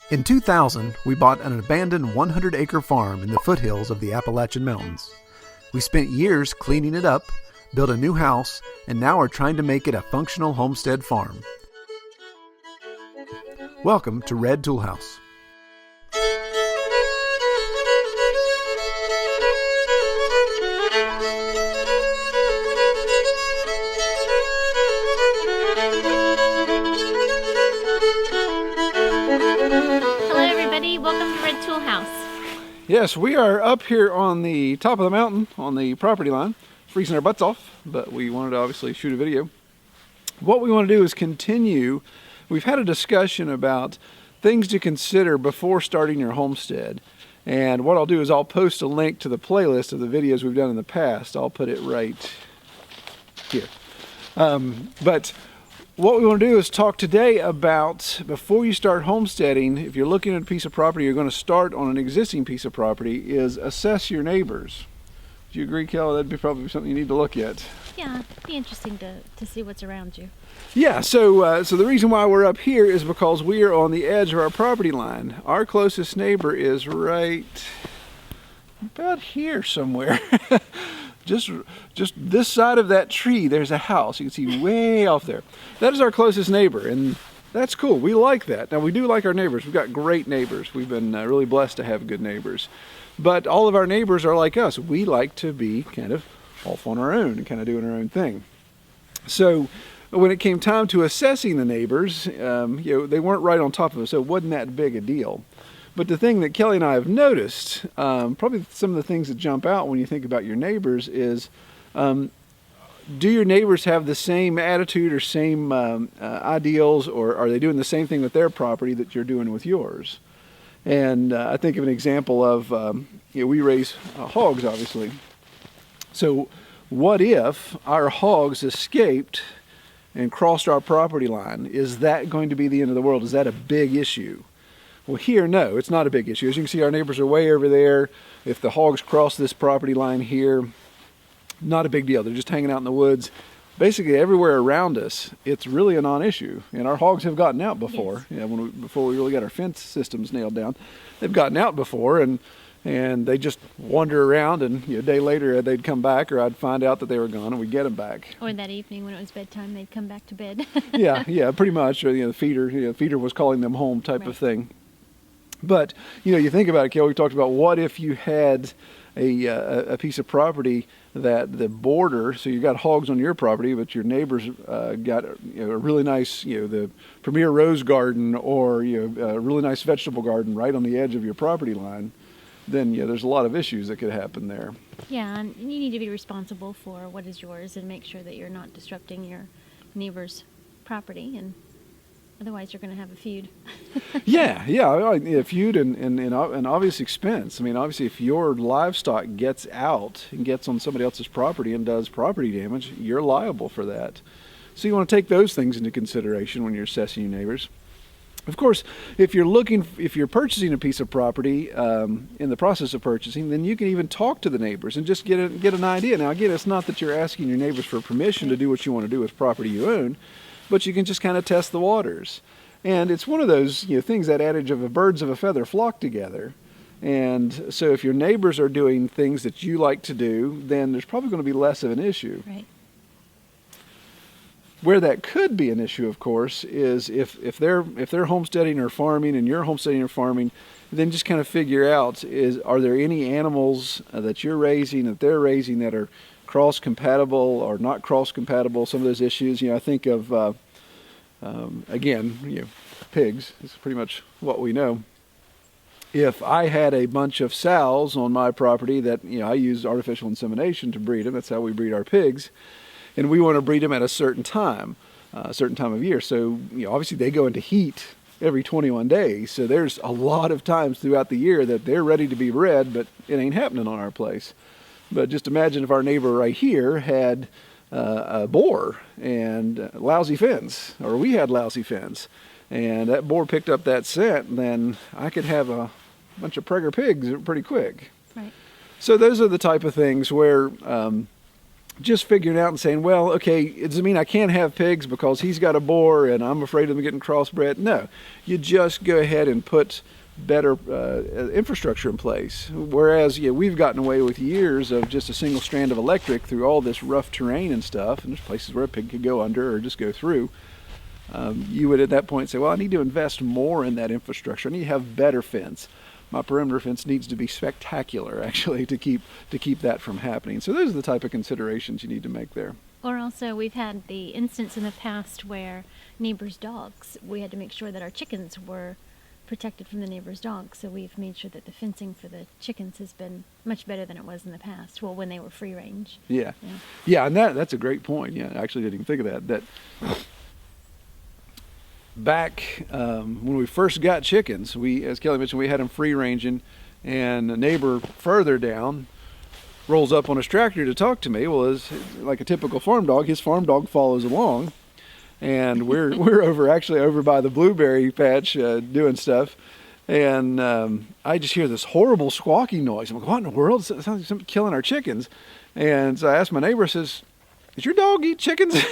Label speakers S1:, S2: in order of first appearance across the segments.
S1: In 2000, we bought an abandoned 100-acre farm in the foothills of the Appalachian Mountains. We spent years cleaning it up, built a new house, and now are trying to make it a functional homestead farm. Welcome to Red Tool House.
S2: Welcome to Red Tool House.
S3: Yes, we are up here on the top of the mountain on the property line, freezing our butts off, but we wanted to obviously shoot a video. What we want to do is continue. We've had a discussion about things to consider before starting your homestead. And what I'll do is I'll post a link to the playlist of the videos we've done in the past. I'll put it right here. But what we want to do is talk today about, before you start homesteading, if you're looking at a piece of property, you're going to start on an existing piece of property, is assess your neighbors. Do you agree, Kelly? That'd be probably something you need to look at.
S2: Yeah, it'd be interesting to see what's around you.
S3: Yeah, so the reason why we're up here is because we are on the edge of our property line. Our closest neighbor is right about here somewhere. Just this side of that tree, there's a house. You can see way off there. That is our closest neighbor, and that's cool. We like that. Now, we do like our neighbors. We've got great neighbors. We've been really blessed to have good neighbors. But all of our neighbors are like us. We like to be kind of off on our own and kind of doing our own thing. So when it came time to assessing the neighbors, they weren't right on top of us, so it wasn't that big a deal. But the thing that Kelly and I have noticed, probably some of the things that jump out when you think about your neighbors is, do your neighbors have the same attitude or same ideals, or are they doing the same thing with their property that you're doing with yours? And I think of an example of, we raise hogs, obviously. So what if our hogs escaped and crossed our property line? Is that going to be the end of the world? Is that a big issue? Well, here, no, it's not a big issue. As you can see, our neighbors are way over there. If the hogs cross this property line here, not a big deal. They're just hanging out in the woods. Basically, everywhere around us, it's really a non-issue. And our hogs have gotten out before. Yes. Before we really got our fence systems nailed down, they've gotten out before, and they just wander around, and a day later they'd come back, or I'd find out that they were gone, and we'd get them back.
S2: Or that evening when it was bedtime, they'd come back to bed.
S3: yeah, pretty much. Or, the feeder was calling them home type of thing. But, you think about it, Kel, we talked about what if you had a piece of property that the border, so you got hogs on your property, but your neighbors got a really nice, the premier rose garden, or a really nice vegetable garden right on the edge of your property line. Then there's a lot of issues that could happen there. Yeah,
S2: and you need to be responsible for what is yours and make sure that you're not disrupting your neighbor's property, and otherwise you're going to have a feud.
S3: yeah, a feud and obvious expense. I mean, obviously, if your livestock gets out and gets on somebody else's property and does property damage, you're liable for that. So you want to take those things into consideration when you're assessing your neighbors. Of course, if you're purchasing a piece of property in the process of purchasing, then you can even talk to the neighbors and just get an idea. Now, again, it's not that you're asking your neighbors for permission to do what you want to do with property you own, but you can just kind of test the waters. And it's one of those things, that adage of birds of a feather flock together. And so if your neighbors are doing things that you like to do, then there's probably going to be less of an issue.
S2: Right.
S3: Where that could be an issue, of course, is if they're homesteading or farming and you're homesteading or farming, then just kind of figure out, are there any animals that you're raising, that they're raising, that are cross-compatible or not cross-compatible, some of those issues. I think of, again, pigs is pretty much what we know. If I had a bunch of sows on my property that, I use artificial insemination to breed them, that's how we breed our pigs, and we want to breed them at a certain time of year. So, obviously they go into heat every 21 days, so there's a lot of times throughout the year that they're ready to be bred, but it ain't happening on our place. But just imagine if our neighbor right here had a boar and lousy fence, or we had lousy fence, and that boar picked up that scent, then I could have a bunch of pregger pigs pretty quick.
S2: Right.
S3: So those are the type of things where just figuring out and saying, well, okay, it doesn't mean I can't have pigs because he's got a boar and I'm afraid of them getting crossbred. No, you just go ahead and put better infrastructure in place. Whereas we've gotten away with years of just a single strand of electric through all this rough terrain and stuff, and there's places where a pig could go under or just go through. You would at that point say, well, I need to invest more in that infrastructure. I need to have better fence. My perimeter fence needs to be spectacular, actually, to keep that from happening. So those are the type of considerations you need to make there.
S2: Or also, we've had the instance in the past where neighbors' dogs, we had to make sure that our chickens were protected from the neighbors' dogs. So we've made sure that the fencing for the chickens has been much better than it was in the past. Well, when they were free range.
S3: Yeah, and that's a great point. Yeah, I actually didn't even think of that. Back when we first got chickens, as Kelly mentioned, we had them free ranging, and a neighbor further down rolls up on his tractor to talk to me. Well, as like a typical farm dog, his farm dog follows along, and we're over by the blueberry patch doing stuff, and I just hear this horrible squawking noise. I'm like, what in the world? It sounds like something killing our chickens. And so I asked my neighbor, I says, "Did your dog eat chickens?"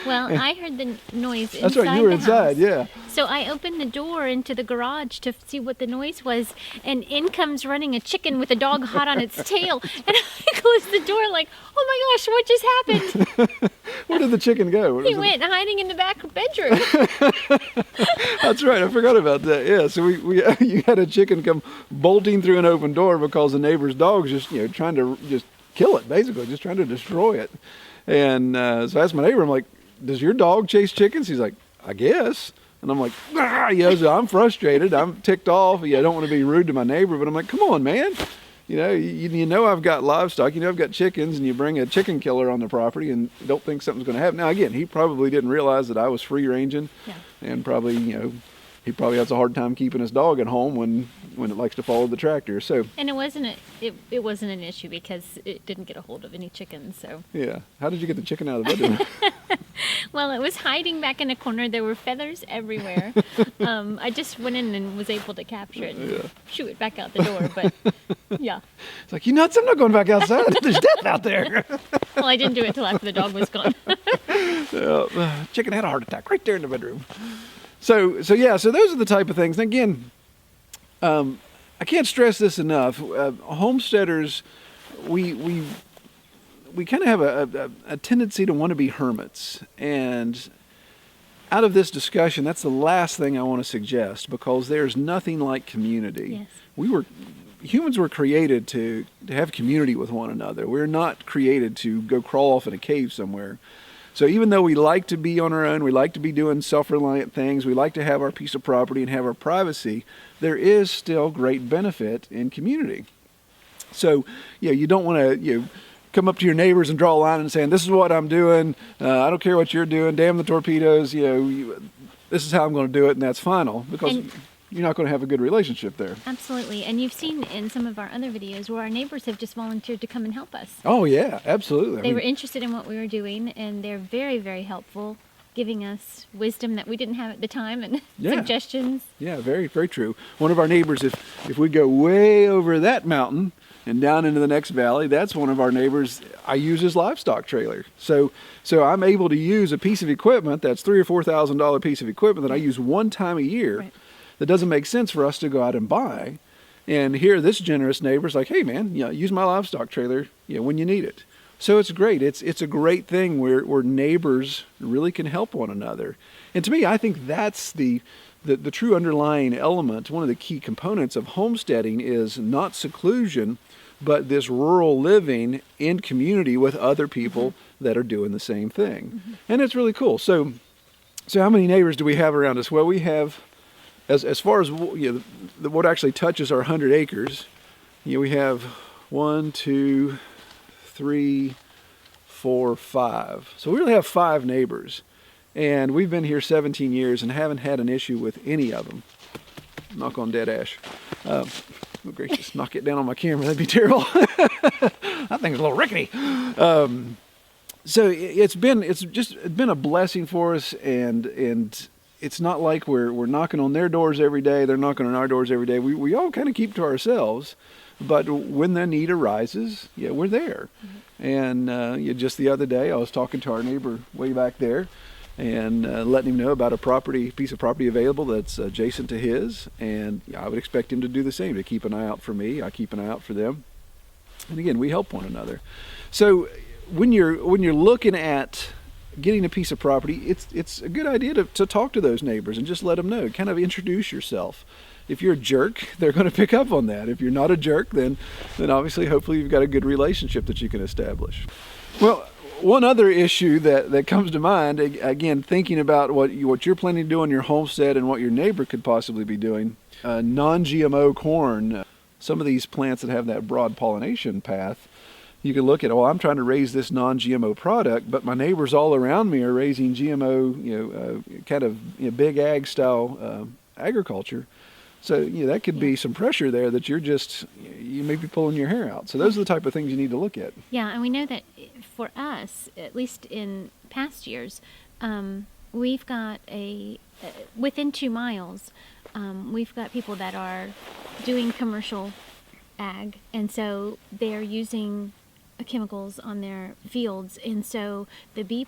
S2: Well, I heard the noise inside.
S3: That's right, you were
S2: the
S3: inside,
S2: house.
S3: yeah.
S2: So I opened the door into the garage to see what the noise was, and in comes running a chicken with a dog hot on its tail. And I closed the door like, oh my gosh, what just happened?
S3: Where did the chicken go?
S2: He went hiding in the back bedroom.
S3: That's right, I forgot about that. Yeah, so you had a chicken come bolting through an open door because the neighbor's dog's just trying to just kill it, basically, just trying to destroy it. And so I asked my neighbor, I'm like, does your dog chase chickens? He's like, I guess. And I'm like, so I'm frustrated. I'm ticked off. I don't want to be rude to my neighbor, but I'm like, come on, man. You know I've got livestock. I've got chickens, and you bring a chicken killer on the property and don't think something's going to happen. Now, again, he probably didn't realize that I was free ranging, and probably, he probably has a hard time keeping his dog at home when it likes to follow the tractor. So. And
S2: it wasn't an issue because it didn't get a hold of any chickens. So.
S3: Yeah. How did you get the chicken out of the bedroom?
S2: Well, it was hiding back in a corner. There were feathers everywhere. I just went in and was able to capture it and shoo it back out the door. But yeah.
S3: It's like, you nuts? I'm not going back outside. There's death out there.
S2: Well, I didn't do it till after the dog was gone.
S3: Chicken had a heart attack right there in the bedroom. So those are the type of things. And again, I can't stress this enough. Homesteaders, we kind of have a tendency to want to be hermits. And out of this discussion, that's the last thing I want to suggest, because there's nothing like community.
S2: Yes.
S3: Humans were created to have community with one another. We're not created to go crawl off in a cave somewhere. So even though we like to be on our own, we like to be doing self-reliant things, we like to have our piece of property and have our privacy, there is still great benefit in community. So you don't want to come up to your neighbors and draw a line and saying, this is what I'm doing, I don't care what you're doing, damn the torpedoes, this is how I'm going to do it, and that's final, because you're not going to have a good relationship there.
S2: Absolutely. And you've seen in some of our other videos where our neighbors have just volunteered to come and help us.
S3: Oh, yeah, absolutely.
S2: They were interested in what we were doing, and they're very, very helpful, giving us wisdom that we didn't have at the time and suggestions. Yeah, very, very true. One of our neighbors, if we go way over that mountain and down into the next valley, that's one of our neighbors. I use his livestock trailer. So I'm able to use a piece of equipment that's $3,000 or $4,000 piece of equipment that I use one time a year. Right. That doesn't make sense for us to go out and buy. And here, this generous neighbor's like, hey man, use my livestock trailer when you need it. So it's great. It's a great thing where neighbors really can help one another. And to me, I think that's the true underlying element. One of the key components of homesteading is not seclusion, but this rural living in community with other people that are doing the same thing. And it's really cool. So how many neighbors do we have around us? Well, we have, as far as what actually touches our 100 acres, we have 1, 2, 3, 4, 5. So we really have 5 neighbors. And we've been here 17 years and haven't had an issue with any of them. Knock on dead ash. Oh gracious, knock it down on my camera, that'd be terrible. That thing's a little rickety. So it's been a blessing for us, and it's not like we're knocking on their doors every day, they're knocking on our doors every day. We all kind of keep to ourselves,
S3: But when the need arises, we're there. And just the other day, I was talking to our neighbor way back there, and letting him know about a piece of property available that's adjacent to his, and I would expect him to do the same, to keep an eye out for me. I keep an eye out for them, and again, we help one another. So when you're looking at getting a piece of property, it's a good idea to talk to those neighbors and just let them know, kind of introduce yourself. If you're a jerk, they're going to pick up on that. If you're not a jerk, then obviously, hopefully, you've got a good relationship that you can establish. Well, one other issue that comes to mind, again, thinking about what you're planning to do on your homestead and what your neighbor could possibly be doing, non-GMO corn, some of these plants that have that broad pollination path, you can look at, I'm trying to raise this non-GMO product, but my neighbors all around me are raising GMO, kind of big ag style agriculture. So that could be some pressure there that you may be pulling your hair out. So those are the type of things you need to look at.
S2: Yeah, and we know that for us, at least in past years, we've got within 2 miles, we've got people that are doing commercial ag, and so they're using chemicals on their fields, and so the bee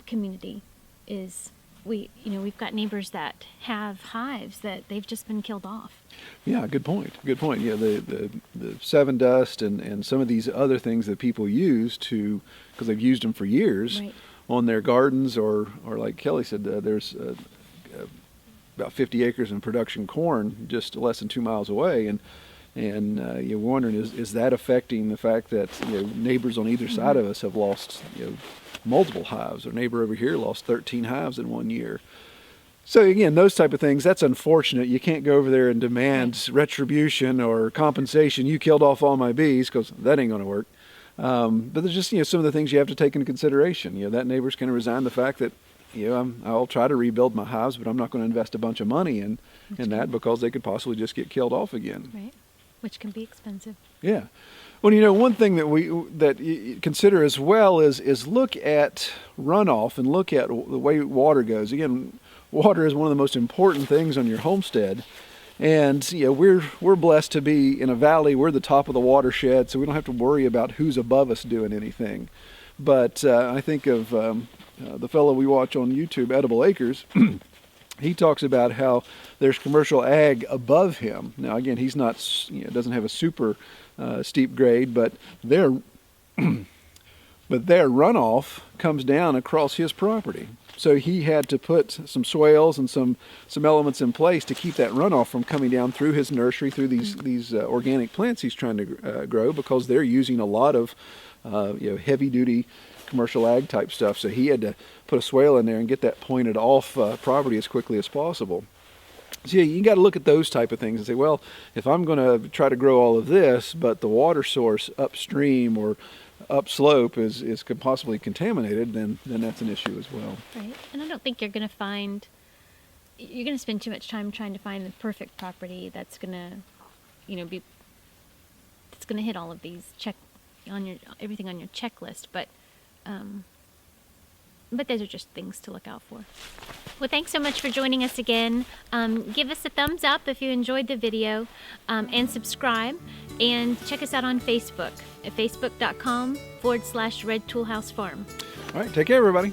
S2: community is. We've got neighbors that have hives that they've just been killed off.
S3: Yeah, good point. Yeah, the seven dust and some of these other things that people use because they've used them for years on their gardens, or like Kelly said, there's about 50 acres in production corn just less than 2 miles away, and you're wondering, is that affecting the fact that neighbors on either side of us have lost multiple hives? Our neighbor over here lost 13 hives in 1 year. So again, those type of things, that's unfortunate. You can't go over there and demand retribution or compensation. You killed off all my bees, because that ain't going to work. But there's just some of the things you have to take into consideration. That neighbor's going to resign the fact that I'll try to rebuild my hives, but I'm not going to invest a bunch of money in that, because they could possibly just get killed off again.
S2: Right, which can be expensive.
S3: Yeah. Well, one thing that you consider as well is look at runoff and look at the way water goes. Again, water is one of the most important things on your homestead, and we're blessed to be in a valley. We're the top of the watershed, so we don't have to worry about who's above us doing anything. But I think of the fellow we watch on YouTube, Edible Acres. He talks about how there's commercial ag above him. Now, again, he's not, doesn't have a super steep grade, but their runoff comes down across his property. So he had to put some swales and some elements in place to keep that runoff from coming down through his nursery, through these organic plants he's trying to grow, because they're using a lot of heavy-duty commercial ag type stuff. So he had to put a swale in there and get that pointed off property as quickly as possible. So you got to look at those type of things and say, well, if I'm going to try to grow all of this, but the water source upstream or upslope is possibly contaminated, then that's an issue as well.
S2: Right, and I don't think you're going to spend too much time trying to find the perfect property that's going to, that's going to hit all of these everything on your checklist, but those are just things to look out for. Well, thanks so much for joining us again. Give us a thumbs up if you enjoyed the video, and subscribe, and check us out on Facebook at facebook.com/Red Tool House Farm.
S3: All right, take care, everybody.